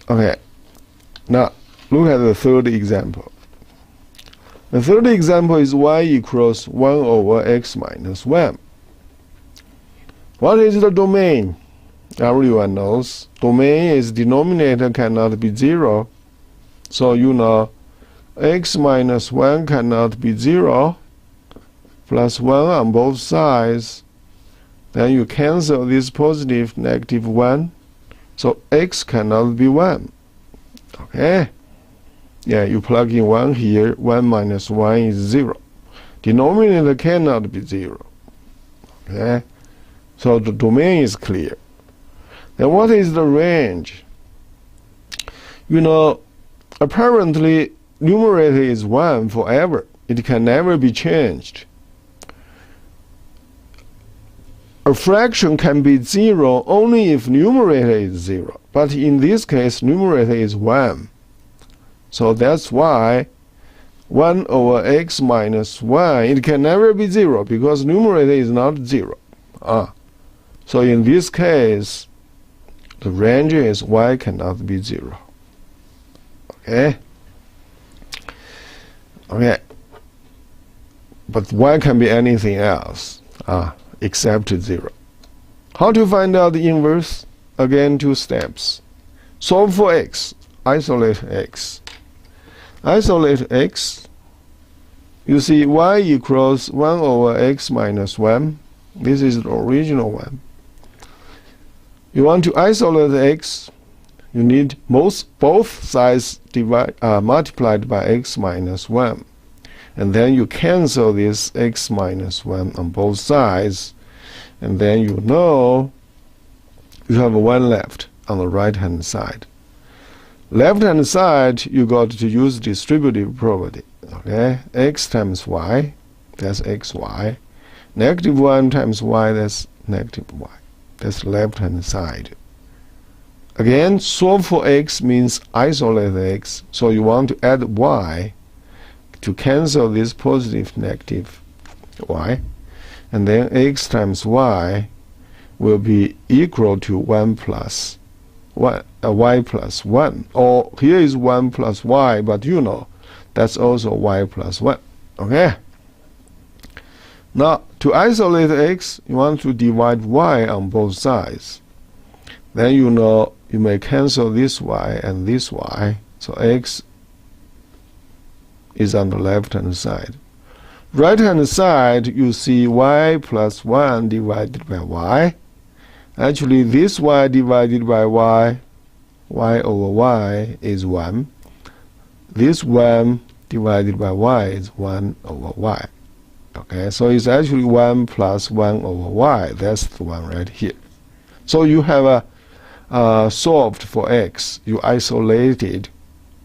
Okay, now look at the third example. The third example is y equals 1 over x minus 1. What is the domain? Everyone knows. Domain is denominator cannot be 0. So you know x minus 1 cannot be 0. Plus 1 on both sides. Then you cancel this positive negative 1. So x cannot be 1. Okay? Yeah, you plug in 1 here. 1 minus 1 is 0. Denominator cannot be 0. Okay? So the domain is clear. Then what is the range? You know, apparently numerator is 1 forever. It can never be changed. A fraction can be 0 only if numerator is 0. But in this case, numerator is 1. So that's why 1 over x minus 1, it can never be 0 because numerator is not 0. So in this case, the range is y cannot be 0. Okay? Okay. But y can be anything else except 0. How to find out the inverse? Again, 2 steps. Solve for x. Isolate x. Isolate x. You see y equals 1 over x minus 1. This is the original one. You want to isolate x, you need both sides multiplied by x minus 1. And then you cancel this x minus 1 on both sides. And then you know you have 1 left on the right hand side. Left hand side, you got to use distributive property. Okay? X times y, that's xy. Negative 1 times y, that's negative y. That's left hand side. Again, solve for x means isolate x. So you want to add y to cancel this positive negative y. And then x times y will be equal to 1 plus y plus 1. Or here is 1 plus y, but you know that's also y plus 1. Okay? Now, to isolate x, you want to divide y on both sides. Then you know you may cancel this y and this y. So x is on the left-hand side. Right-hand side, you see y plus 1 divided by y. Actually, this y divided by y over y is 1. This 1 divided by y is 1 over y. Okay, so it's actually 1 plus 1 over y. That's the one right here. So you have solved for x. You isolated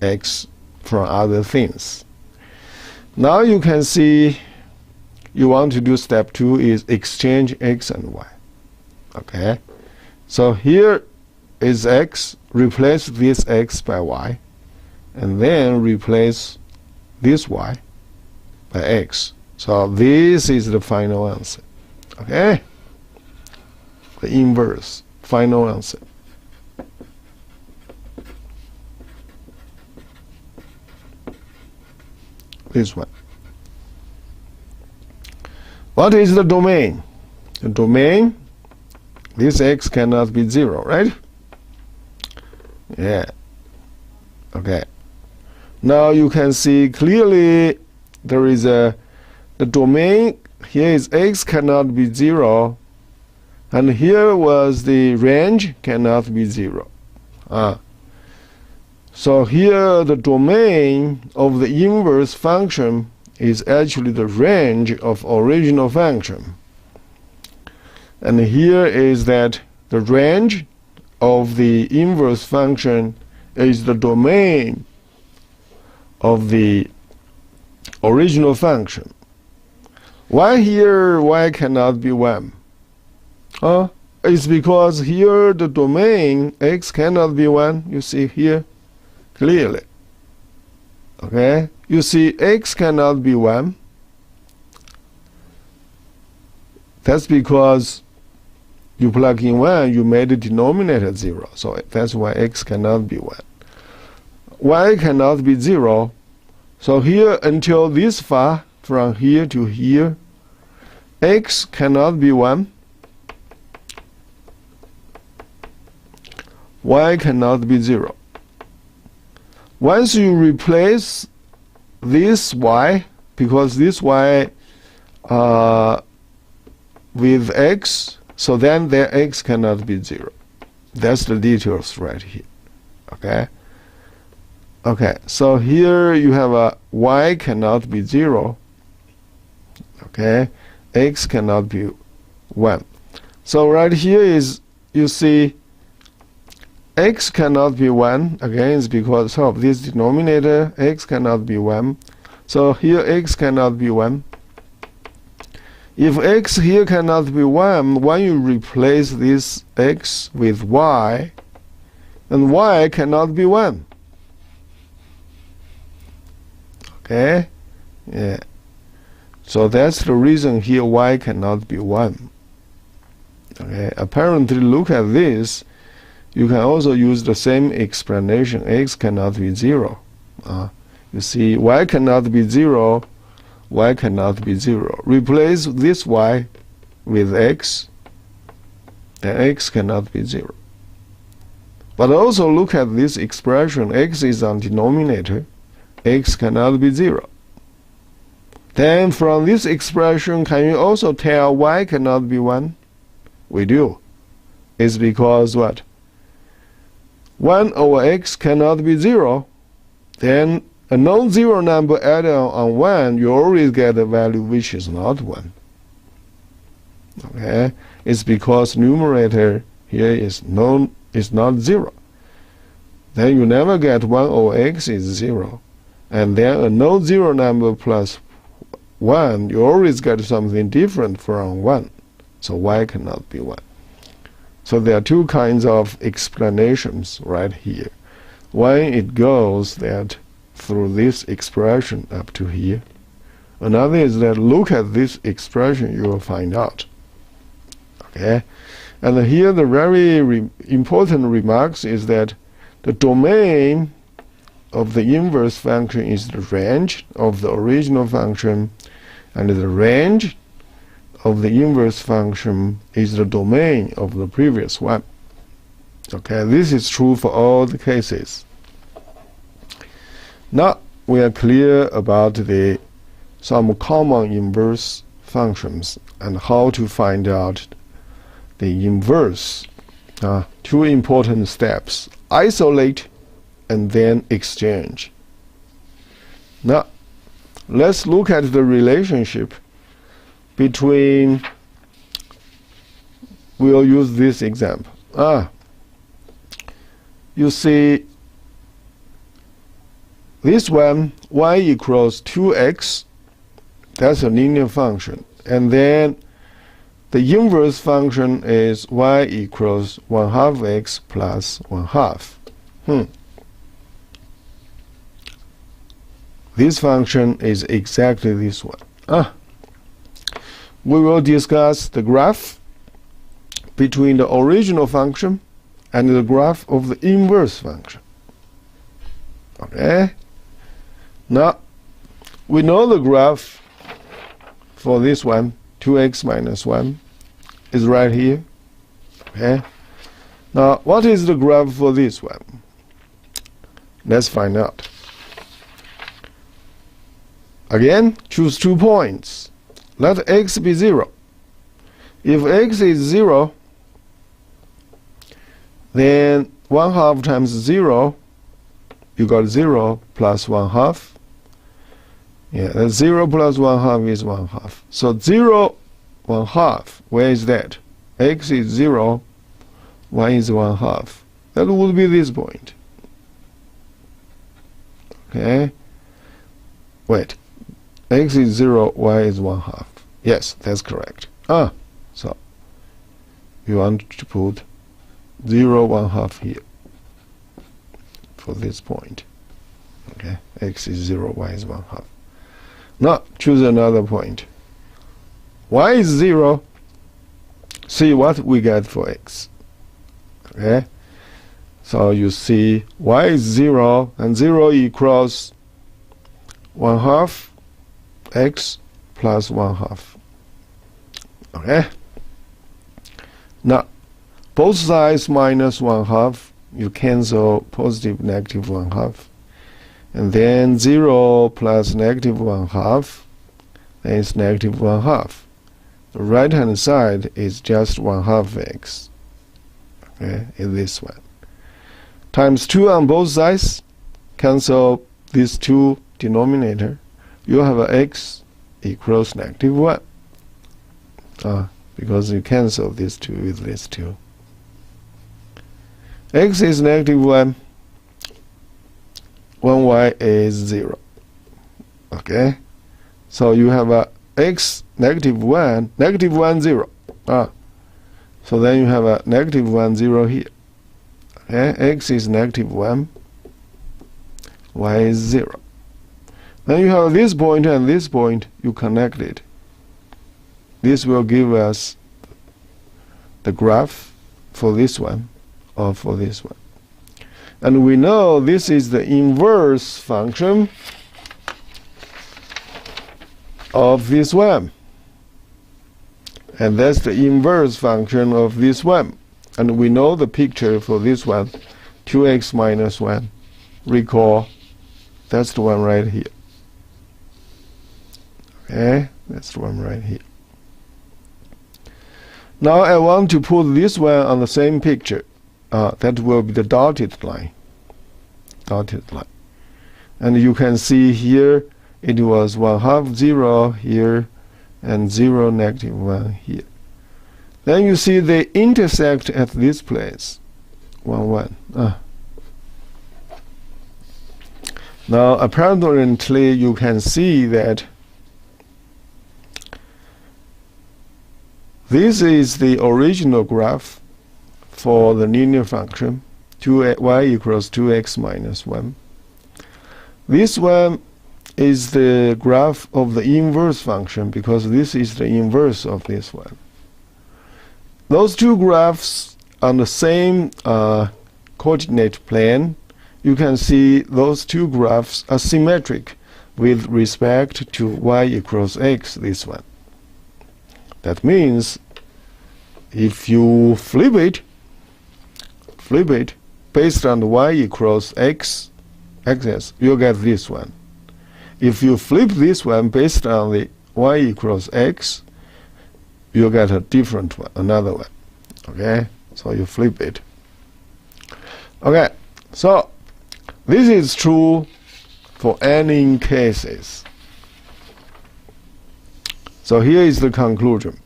x from other things. Now you can see you want to do step 2 is exchange x and y. Okay, so here is x. Replace this x by y. And then replace this y by x. So this is the final answer. Okay? The inverse, final answer. This one. What is the domain? The domain, this x cannot be 0, right? Yeah. Okay. Now you can see clearly there is the domain here is x cannot be 0, and here was the range cannot be 0. So here the domain of the inverse function is actually the range of original function. And here is that the range of the inverse function is the domain of the original function. Why here y cannot be 1? It's because here the domain x cannot be 1. You see here clearly. Okay? You see x cannot be 1. That's because You plug in 1, you made the denominator 0. So that's why x cannot be 1. Y cannot be 0. So here until this far, from here to here, x cannot be 1. Y cannot be 0. Once you replace this y, because this y with x, so then their x cannot be 0. That's the details right here. Okay? Okay, so here you have a y cannot be 0. Okay? X cannot be 1. So right here is, you see, x cannot be 1. Again, it's because of this denominator, x cannot be 1. So here x cannot be 1. If x here cannot be 1, when you replace this x with y, then y cannot be 1. Okay? Yeah. So that's the reason here y cannot be 1. Okay? Apparently, look at this. You can also use the same explanation. X cannot be 0. You see, y cannot be 0. Y cannot be 0. Replace this y with x, then x cannot be 0. But also look at this expression. X is on denominator. X cannot be 0. Then from this expression, can you also tell y cannot be 1? We do. It's because what? 1 over x cannot be 0. Then a non-zero number added on 1, you always get a value which is not 1. Okay? It's because numerator here is not 0. Then you never get 1 over x is 0. And then a non-zero number plus 1, you always get something different from 1. So y cannot be 1. So there are two kinds of explanations right here. One, it goes that through this expression up to here. Another is that look at this expression, you will find out. Okay? And here the very important remarks is that the domain of the inverse function is the range of the original function, and the range of the inverse function is the domain of the previous one. Okay, this is true for all the cases. Now we are clear about some common inverse functions and how to find out the inverse. Two important steps: isolate and then exchange. Now let's look at the relationship between, we'll use this example. You see this one, y equals 2x, that's a linear function. And then the inverse function is y equals 1/2 x plus 1/2. This function is exactly this one. We will discuss the graph between the original function and the graph of the inverse function. Okay? Now, we know the graph for this one, 2x minus 1, is right here. Okay? Now, what is the graph for this one? Let's find out. Again, choose 2 points. Let x be 0. If x is 0, then 1/2 times 0, you got 0 plus 1/2. Yeah, that's 0 plus 1/2 is 1/2. So 0, 1/2, where is that? X is 0, y is 1/2. That would be this point. Okay? Wait. X is 0, y is 1/2. Yes, that's correct. So you want to put 0, 1/2 here for this point. Okay, x is 0, y is 1/2. Now choose another point. Y is 0, see what we get for x. Okay, so you see y is 0, and 0 equals 1/2 x plus 1/2. Okay, now both sides minus 1/2, you cancel positive negative 1/2, and then 0 plus negative 1/2, then it's negative 1/2. The right hand side is just 1/2 x. Okay, is this one. Times 2 on both sides, cancel these two denominator. You have a x equals negative 1. Because you cancel these two with these two. X is negative 1. 1y is 0. Okay, so you have a x negative 1, negative 1, 0. So then you have a negative 1, 0 here. Okay, x is negative 1, y is 0. Then you have this point and this point, you connect it. This will give us the graph for this one or for this one. And we know this is the inverse function of this one. And that's the inverse function of this one. And we know the picture for this one, 2x minus 1. Recall, that's the one right here. Okay, that's the one right here. Now I want to put this one on the same picture. That will be the dotted line. Dotted line. And you can see here it was 1/2 0 here and 0 negative 1 here. Then you see they intersect at this place. 1 1. Now apparently you can see that this is the original graph for the linear function, y equals 2x minus 1. This one is the graph of the inverse function, because this is the inverse of this one. Those two graphs on the same coordinate plane, you can see those two graphs are symmetric with respect to y equals x, this one. That means if you flip it based on the y equals x axis, you'll get this one. If you flip this one based on the y equals x, you'll get a different one, another one. Okay, so you flip it. Okay, so this is true for any cases. So here is the conclusion.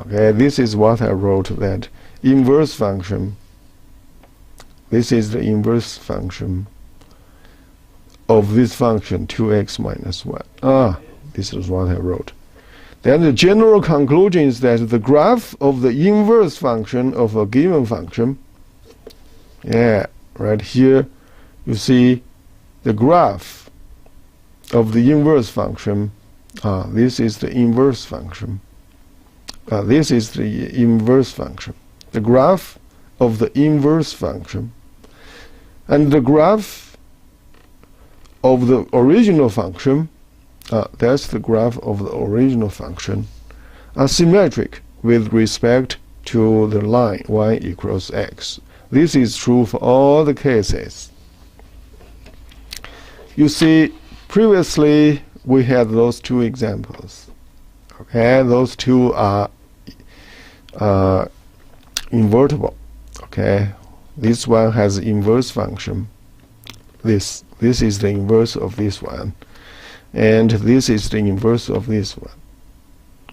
Okay, this is what I wrote, that inverse function, this is the inverse function of this function 2x minus 1. This is what I wrote. Then the general conclusion is that the graph of the inverse function of a given function, right here you see the graph of the inverse function. This is the inverse function. This is the inverse function. The graph of the inverse function. And the graph of the original function, that's the graph of the original function, are symmetric with respect to the line y equals x. This is true for all the cases. You see, previously we had those two examples. Okay, those two are invertible. Okay, this one has inverse function. This is the inverse of this one, and this is the inverse of this one.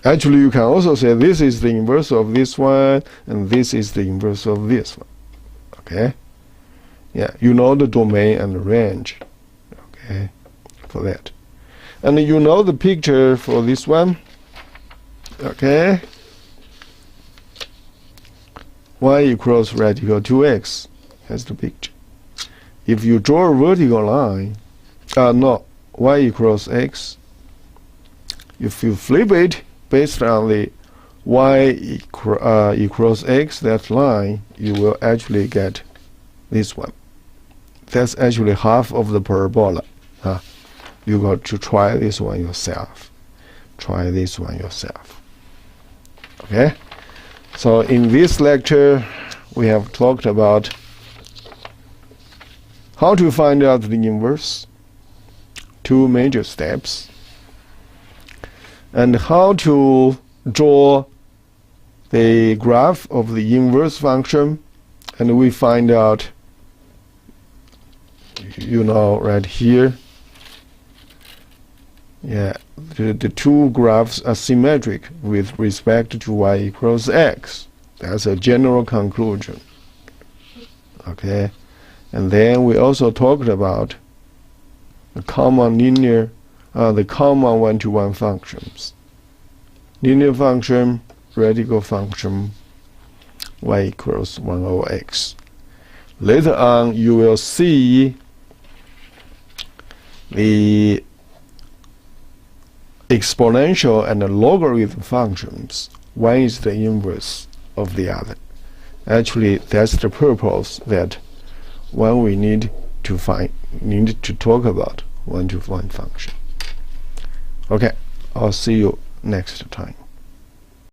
Actually, you can also say this is the inverse of this one, and this is the inverse of this one. Okay, you know the domain and the range. Okay, for that. And you know the picture for this one. Okay, y equals radical 2x. That's the picture. If you draw a vertical line, y equals x, if you flip it based on the equals x, that line, you will actually get this one. That's actually half of the parabola. You got to try this one yourself. Try this one yourself. Okay? So in this lecture, we have talked about how to find out the inverse, 2 major steps, and how to draw the graph of the inverse function, and we find out, right here, the 2 graphs are symmetric with respect to y equals x. That's a general conclusion. Okay, and then we also talked about the common linear, the common one-to-one functions. Linear function, radical function, y equals 1 over x. Later on, you will see the exponential and the logarithm functions. One is the inverse of the other. Actually, that's the purpose that when we need to talk about one-to-one function. Okay, I'll see you next time.